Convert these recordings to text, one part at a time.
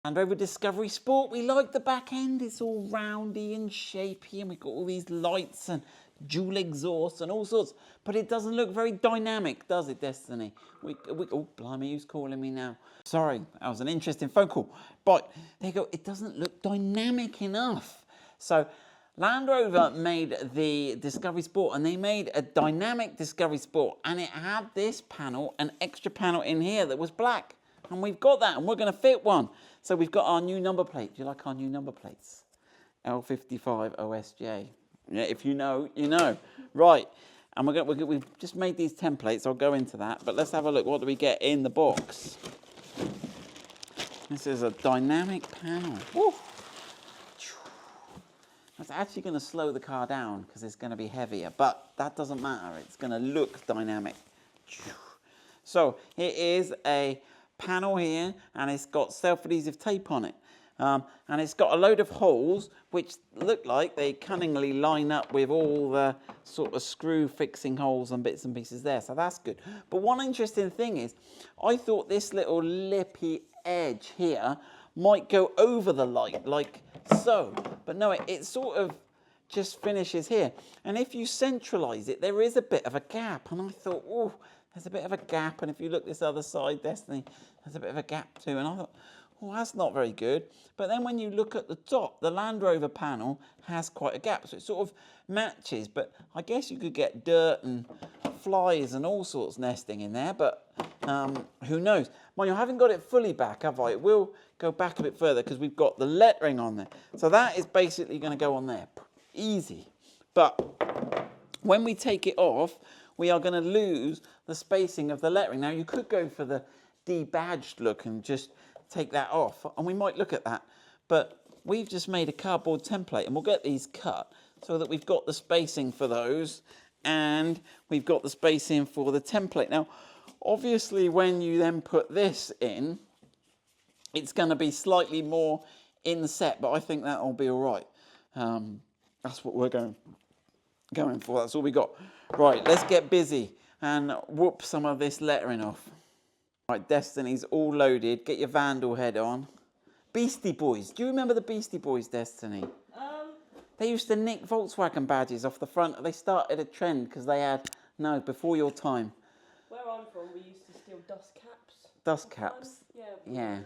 Land Rover Discovery Sport, we like the back end. It's all roundy and shapy, and we've got all these lights and dual exhaust and all sorts. But it doesn't look very dynamic, does it, Destiny? Oh, blimey, who's calling me now? Sorry, that was an interesting phone call. But there you go, it doesn't look dynamic enough. So Land Rover made the Discovery Sport, and they made a dynamic Discovery Sport, and it had this panel, an extra panel in here that was black. And we've got that, and we're going to fit one. So we've got our new number plate. Do you like our new number plates? L55030 OSJ. Yeah, if you know, you know. Right, and we've just made these templates. I'll go into that, but let's have a look. What do we get in the box? This is a dynamic panel. Woo. That's actually going to slow the car down because it's going to be heavier, but that doesn't matter. It's going to look dynamic. So it is a panel here, and it's got self-adhesive tape on it, and it's got a load of holes which look like they cunningly line up with all the sort of screw fixing holes and bits and pieces there, so that's good. But one interesting thing is, I thought this little lippy edge here might go over the light like so, but no, it sort of just finishes here, and if you centralize it, there is a bit of a gap, and I thought, oh, there's a bit of a gap, and if you look this other side, Destiny, there's a bit of a gap too, and I thought, oh, that's not very good. But then when you look at the top, the Land Rover panel has quite a gap, so it sort of matches, but I guess you could get dirt and flies and all sorts nesting in there, but who knows? Well, you haven't got it fully back, have I? It will go back a bit further because we've got the lettering on there. So that is basically going to go on there. Easy. But when we take it off, we are going to lose the spacing of the lettering. Now, you could go for the debadged look and just take that off, and we might look at that. But we've just made a cardboard template, and we'll get these cut so that we've got the spacing for those, and we've got the spacing for the template. Now, obviously, when you then put this in, it's going to be slightly more inset, but I think that will be all right. That's what we're going for. That's all we got. Right, let's get busy and whoop some of this lettering off. Right, Destiny's all loaded. Get your Vandal head on. Beastie Boys. Do you remember the Beastie Boys, Destiny? They used to nick Volkswagen badges off the front. They started a trend because they had, no, before your time. Where I'm from, we used to steal dust caps. Dust caps? Yeah.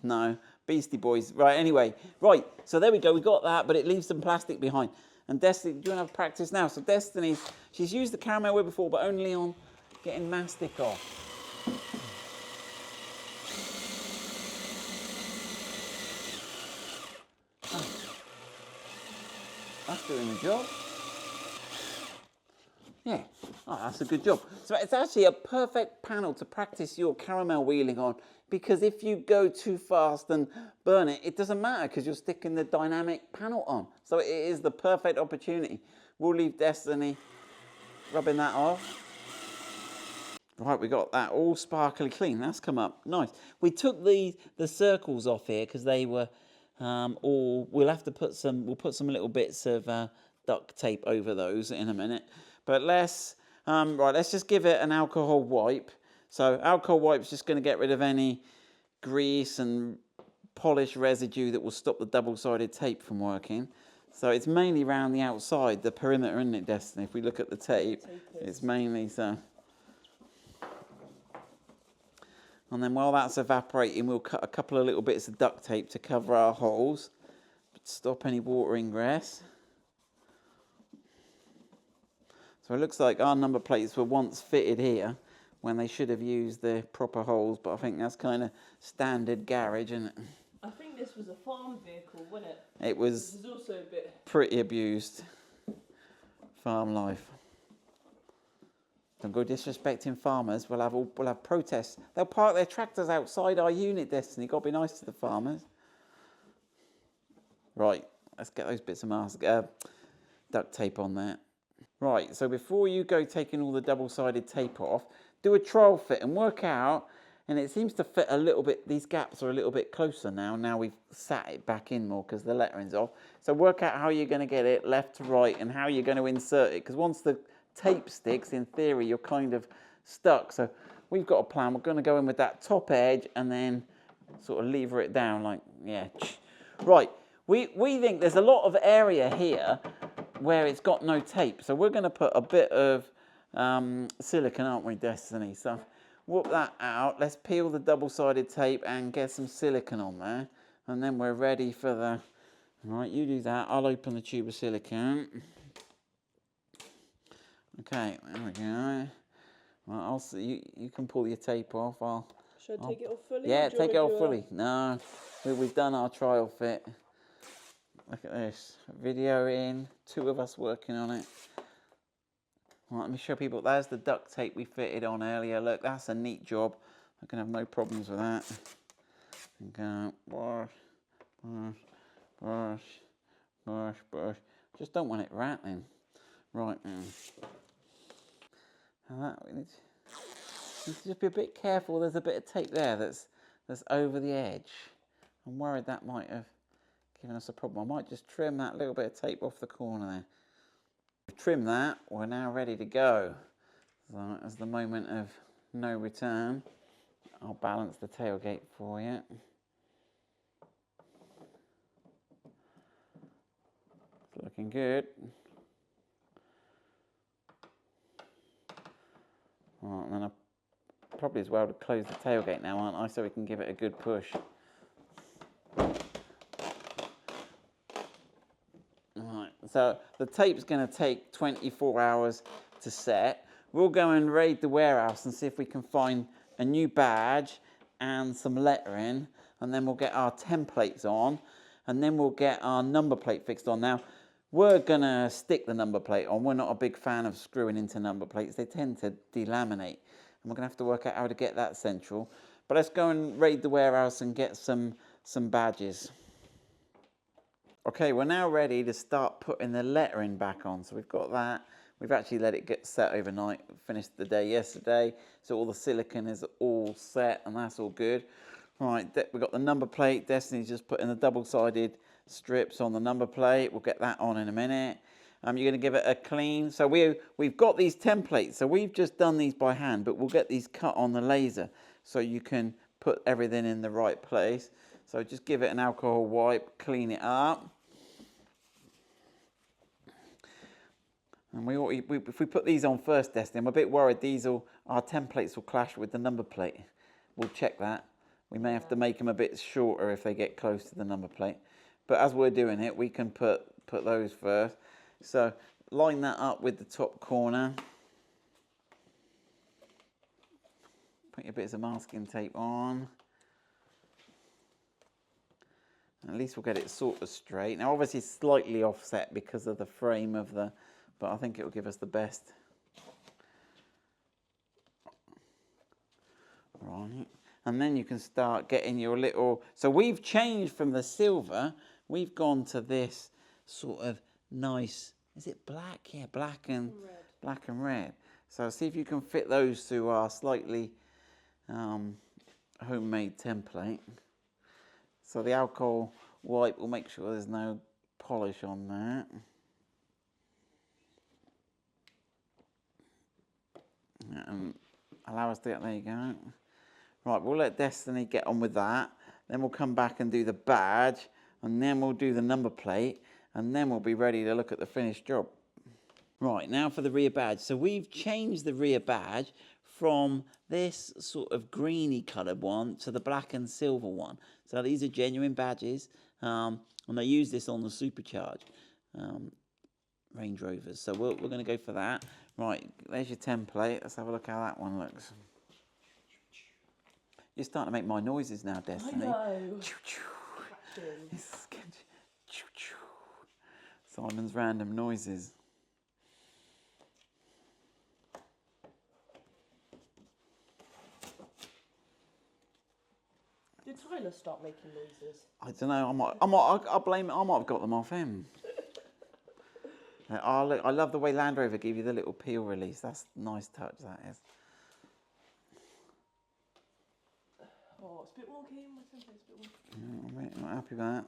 No. Beastie Boys. Right, anyway. Right, so there we go. We got that, but it leaves some plastic behind. And Destiny, do you want to have practice now? So Destiny, she's used the caramel wheel before, but only on getting mastic off. That's doing the job. Yeah, oh, that's a good job. So it's actually a perfect panel to practice your caramel wheeling on, because if you go too fast and burn it, it doesn't matter because you're sticking the dynamic panel on. So it is the perfect opportunity. We'll leave Destiny rubbing that off. Right, we got that all sparkly clean. That's come up nice. We took the circles off here because they were we'll have to put some, we'll put some little bits of duct tape over those in a minute. But let's just give it an alcohol wipe. So alcohol wipe's just going to get rid of any grease and polish residue that will stop the double-sided tape from working. So it's mainly around the outside, the perimeter, isn't it, Destiny? If we look at the tape, it's mainly so. And then while that's evaporating, we'll cut a couple of little bits of duct tape to cover our holes, stop any water ingress. So it looks like our number plates were once fitted here when they should have used the proper holes, but I think that's kind of standard garage, isn't it? I think this was a farm vehicle, wasn't it? It was. This is also a bit pretty abused. Farm life. Don't go disrespecting farmers. We'll have protests. They'll park their tractors outside our unit, Destiny. Got to be nice to the farmers. Right, let's get those bits of duct tape on there. Right, so before you go taking all the double-sided tape off, do a trial fit and work out, and it seems to fit a little bit, these gaps are a little bit closer now we've sat it back in more because the lettering's off. So work out how you're going to get it left to right and how you're going to insert it, because once the tape sticks, in theory, you're kind of stuck. So we've got a plan. We're going to go in with that top edge and then sort of lever it down like, yeah. Right, we think there's a lot of area here where it's got no tape. So we're going to put a bit of silicone, aren't we, Destiny? So whoop that out. Let's peel the double-sided tape and get some silicone on there. And then we're ready for the... Right, you do that. I'll open the tube of silicone. Okay, there we go. Well, I'll see. You can pull your tape off. Should I take it off fully? Yeah, take it off fully. No, we've done our trial fit. Look at this. Video in. 2 of us working on it. Right, let me show people. There's the duct tape we fitted on earlier. Look, that's a neat job. I can have no problems with that. And go brush, brush, brush, brush, brush. Just don't want it rattling. Right now. We need to just be a bit careful. There's a bit of tape there that's over the edge. I'm worried that might have given us a problem. I might just trim that little bit of tape off the corner there. We've trimmed that. We're now ready to go. So as the moment of no return, I'll balance the tailgate for you. It's looking good. Right, and then I probably as well to close the tailgate now, aren't I, so we can give it a good push. Right, so the tape's going to take 24 hours to set. We'll go and raid the warehouse and see if we can find a new badge and some lettering, and then we'll get our templates on, and then we'll get our number plate fixed on. Now, we're going to stick the number plate on. We're not a big fan of screwing into number plates. They tend to delaminate. And we're going to have to work out how to get that central. But let's go and raid the warehouse and get some badges. Okay, we're now ready to start putting the lettering back on. So we've got that. We've actually let it get set overnight. Finished the day yesterday. So all the silicone is all set and that's all good. Right, we've got the number plate. Destiny's just putting the double-sided strips on the number plate. We'll get that on in a minute. You're going to give it a clean. So we've got these templates. So we've just done these by hand, but we'll get these cut on the laser so you can put everything in the right place. So just give it an alcohol wipe, clean it up. And if we put these on first, Destiny, I'm a bit worried our templates will clash with the number plate. We'll check that. We may have to make them a bit shorter if they get close to the number plate. But as we're doing it, we can put those first. So line that up with the top corner. Put your bits of masking tape on. At least we'll get it sort of straight. Now obviously slightly offset because of the frame of but I think it will give us the best. Right. And then you can start getting your little... So we've changed from the silver. We've gone to this sort of nice... Is it black? Yeah, black and red. So see if you can fit those through our slightly homemade template. So the alcohol wipe will make sure there's no polish on that. And allow us to get... There you go. Right, we'll let Destiny get on with that. Then we'll come back and do the badge. And then we'll do the number plate. And then we'll be ready to look at the finished job. Right, now for the rear badge. So we've changed the rear badge from this sort of greeny coloured one to the black and silver one. So these are genuine badges. And I use this on the supercharged Range Rovers. So we're going to go for that. Right, there's your template. Let's have a look how that one looks. You're starting to make my noises now, Destiny. I know. Simon's random noises. Did Tyler start making noises? I don't know. I'll blame it. I might have got them off him. I love the way Land Rover give you the little peel release. That's a nice touch, that is. Oh, it's a bit wonky. My template's a bit wonky. I'm not happy with that.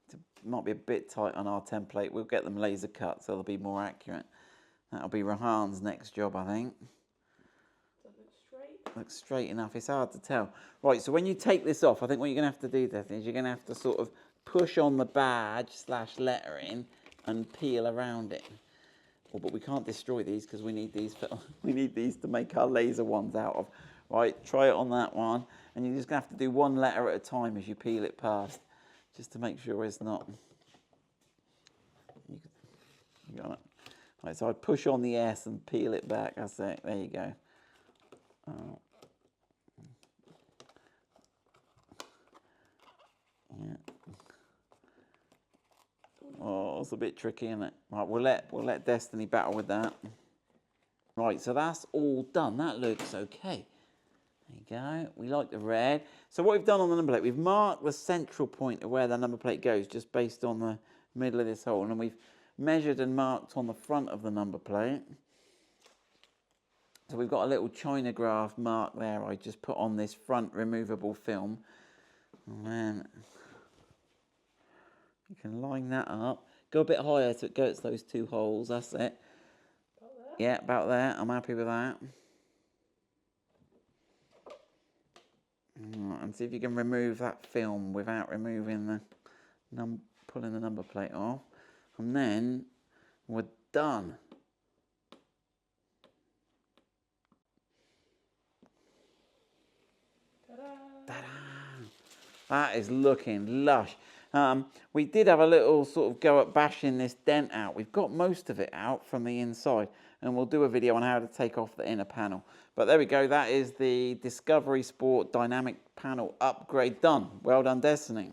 It's a might be a bit tight on our template. We'll get them laser cut so they'll be more accurate. That'll be Rahan's next job, I think. Does that look straight? Looks straight enough. It's hard to tell. Right, so when you take this off, I think what you're going to have to do there is you're going to have to sort of push on the badge / lettering and peel around it. Oh, but we can't destroy these because we need these to make our laser ones out of. Right, try it on that one, and you're just going to have to do one letter at a time as you peel it past, just to make sure it's not. You got it. Right, so I'd push on the S and peel it back. That's it. There you go. Oh. Yeah. Oh, it's a bit tricky, isn't it? Right, we'll let Destiny battle with that. Right, so that's all done. That looks okay. There you go. We like the red. So what we've done on the number plate, we've marked the central point of where the number plate goes, just based on the middle of this hole, and we've measured and marked on the front of the number plate. So we've got a little China graph mark there I just put on this front removable film. And then you can line that up. Go a bit higher so it goes those two holes. That's it. About there? Yeah, about there. I'm happy with that. And see if you can remove that film without removing the pulling the number plate off. And then we're done. Ta-da! That is looking lush. We did have a little sort of go at bashing this dent out. We've got most of it out from the inside, and we'll do a video on how to take off the inner panel. But there we go. That is the Discovery Sport Dynamic Panel upgrade done. Well done, Destiny.